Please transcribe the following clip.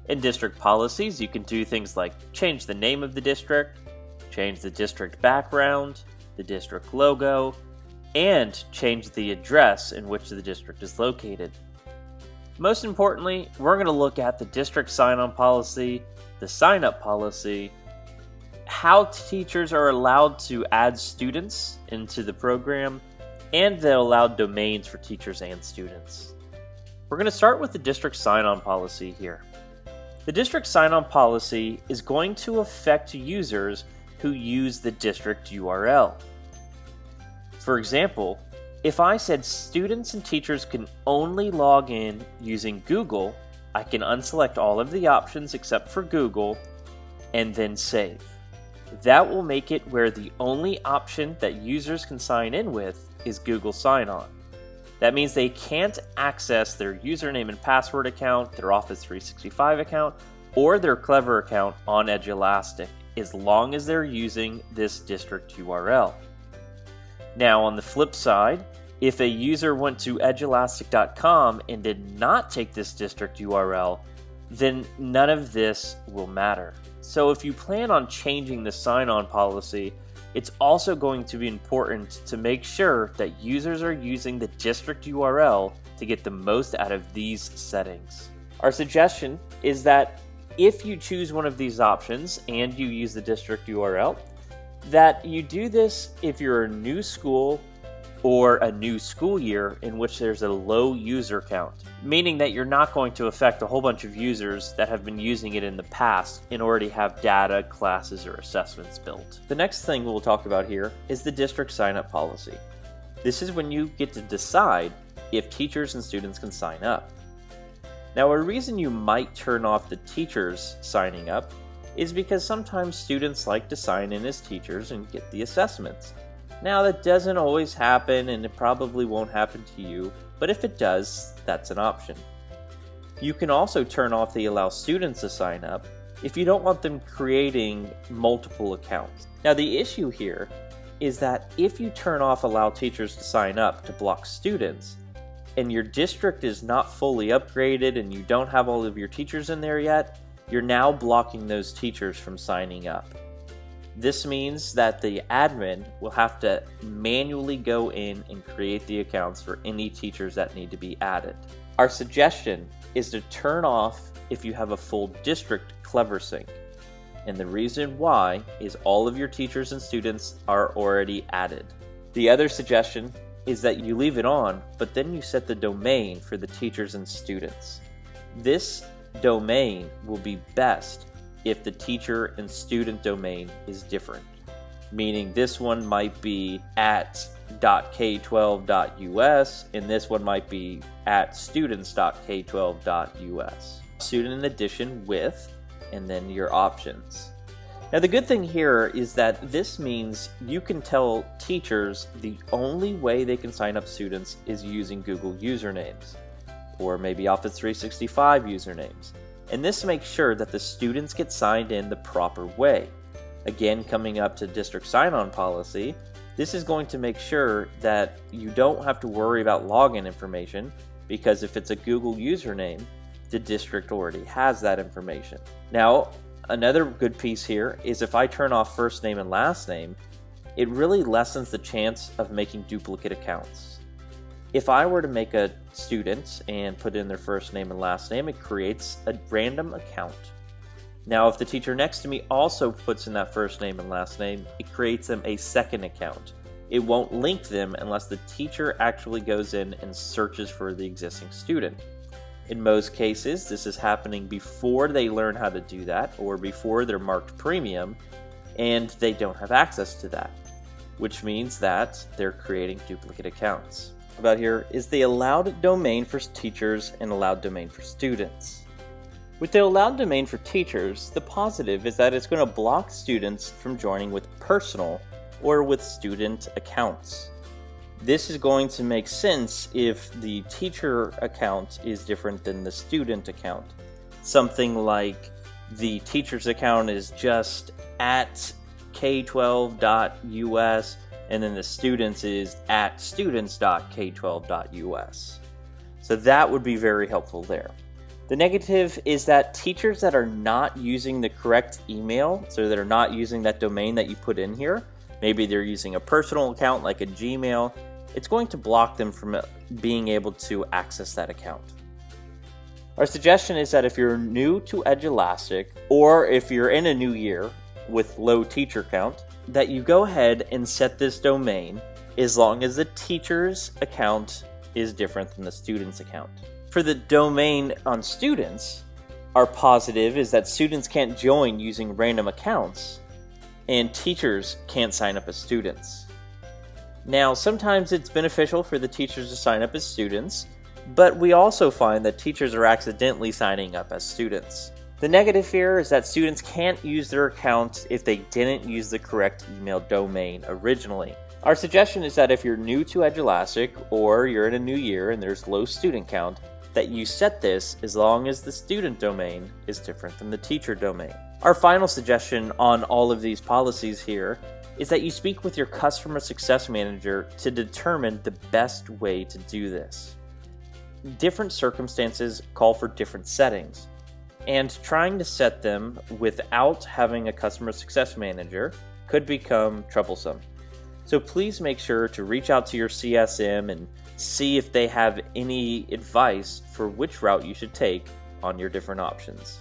In district policies, you can do things like change the name of the district, change the district background, the district logo, and change the address in which the district is located. Most importantly, we're going to look at the district sign-on policy, the sign-up policy, how teachers are allowed to add students into the program, and the allowed domains for teachers and students. We're going to start with the district sign-on policy here. The district sign-on policy is going to affect users who use the district URL. For example, if I said students and teachers can only log in using Google, I can unselect all of the options except for Google and then save. That will make it where the only option that users can sign in with is Google Sign-On. That means they can't access their username and password account, their Office 365 account, or their Clever account on Edulastic as long as they're using this district URL. Now on the flip side, if a user went to edulastic.com and did not take this district URL, then none of this will matter. So if you plan on changing the sign-on policy, it's also going to be important to make sure that users are using the district URL to get the most out of these settings. Our suggestion is that if you choose one of these options and you use the district URL, that you do this if you're a new school or a new school year in which there's a low user count, meaning that you're not going to affect a whole bunch of users that have been using it in the past and already have data, classes, or assessments built. The next thing we'll talk about here is the district sign-up policy. This is when you get to decide if teachers and students can sign up. Now, a reason you might turn off the teachers signing up is because sometimes students like to sign in as teachers and get the assessments. Now, that doesn't always happen, and it probably won't happen to you, but if it does, that's an option. You can also turn off the allow students to sign up if you don't want them creating multiple accounts. Now, the issue here is that if you turn off allow teachers to sign up to block students, and your district is not fully upgraded and you don't have all of your teachers in there yet, you're now blocking those teachers from signing up. This means that the admin will have to manually go in and create the accounts for any teachers that need to be added. Our suggestion is to turn off if you have a full district Clever Sync. And the reason why is all of your teachers and students are already added. The other suggestion is that you leave it on, but then you set the domain for the teachers and students. This domain will be best if the teacher and student domain is different, meaning this one might be at .k12.us and this one might be at students.k12.us. Student in addition with, and then your options. Now the good thing here is that this means you can tell teachers the only way they can sign up students is using Google usernames, or maybe Office 365 usernames. And this makes sure that the students get signed in the proper way. Again, coming up to district sign-on policy, this is going to make sure that you don't have to worry about login information, because if it's a Google username, the district already has that information. Now, another good piece here is if I turn off first name and last name, it really lessens the chance of making duplicate accounts. If I were to make a student and put in their first name and last name, it creates a random account. Now, if the teacher next to me also puts in that first name and last name, it creates them a second account. It won't link them unless the teacher actually goes in and searches for the existing student. In most cases, this is happening before they learn how to do that or before they're marked premium and they don't have access to that, which means that they're creating duplicate accounts. About here is the allowed domain for teachers and allowed domain for students. With the allowed domain for teachers, the positive is that it's going to block students from joining with personal or with student accounts. This is going to make sense if the teacher account is different than the student account. Something like the teacher's account is just at k12.us and then the students is at students.k12.us. So that would be very helpful there. The negative is that teachers that are not using the correct email, so that are not using that domain that you put in here, maybe they're using a personal account like a Gmail, it's going to block them from being able to access that account. Our suggestion is that if you're new to Edulastic, or if you're in a new year with low teacher count, that you go ahead and set this domain as long as the teacher's account is different than the student's account. For the domain on students, our positive is that students can't join using random accounts, and teachers can't sign up as students. Now, sometimes it's beneficial for the teachers to sign up as students, but we also find that teachers are accidentally signing up as students. The negative here is that students can't use their account if they didn't use the correct email domain originally. Our suggestion is that if you're new to Edulastic, or you're in a new year and there's low student count, that you set this as long as the student domain is different than the teacher domain. Our final suggestion on all of these policies here is that you speak with your customer success manager to determine the best way to do this. Different circumstances call for different settings, and trying to set them without having a customer success manager could become troublesome. So please make sure to reach out to your CSM and see if they have any advice for which route you should take on your different options.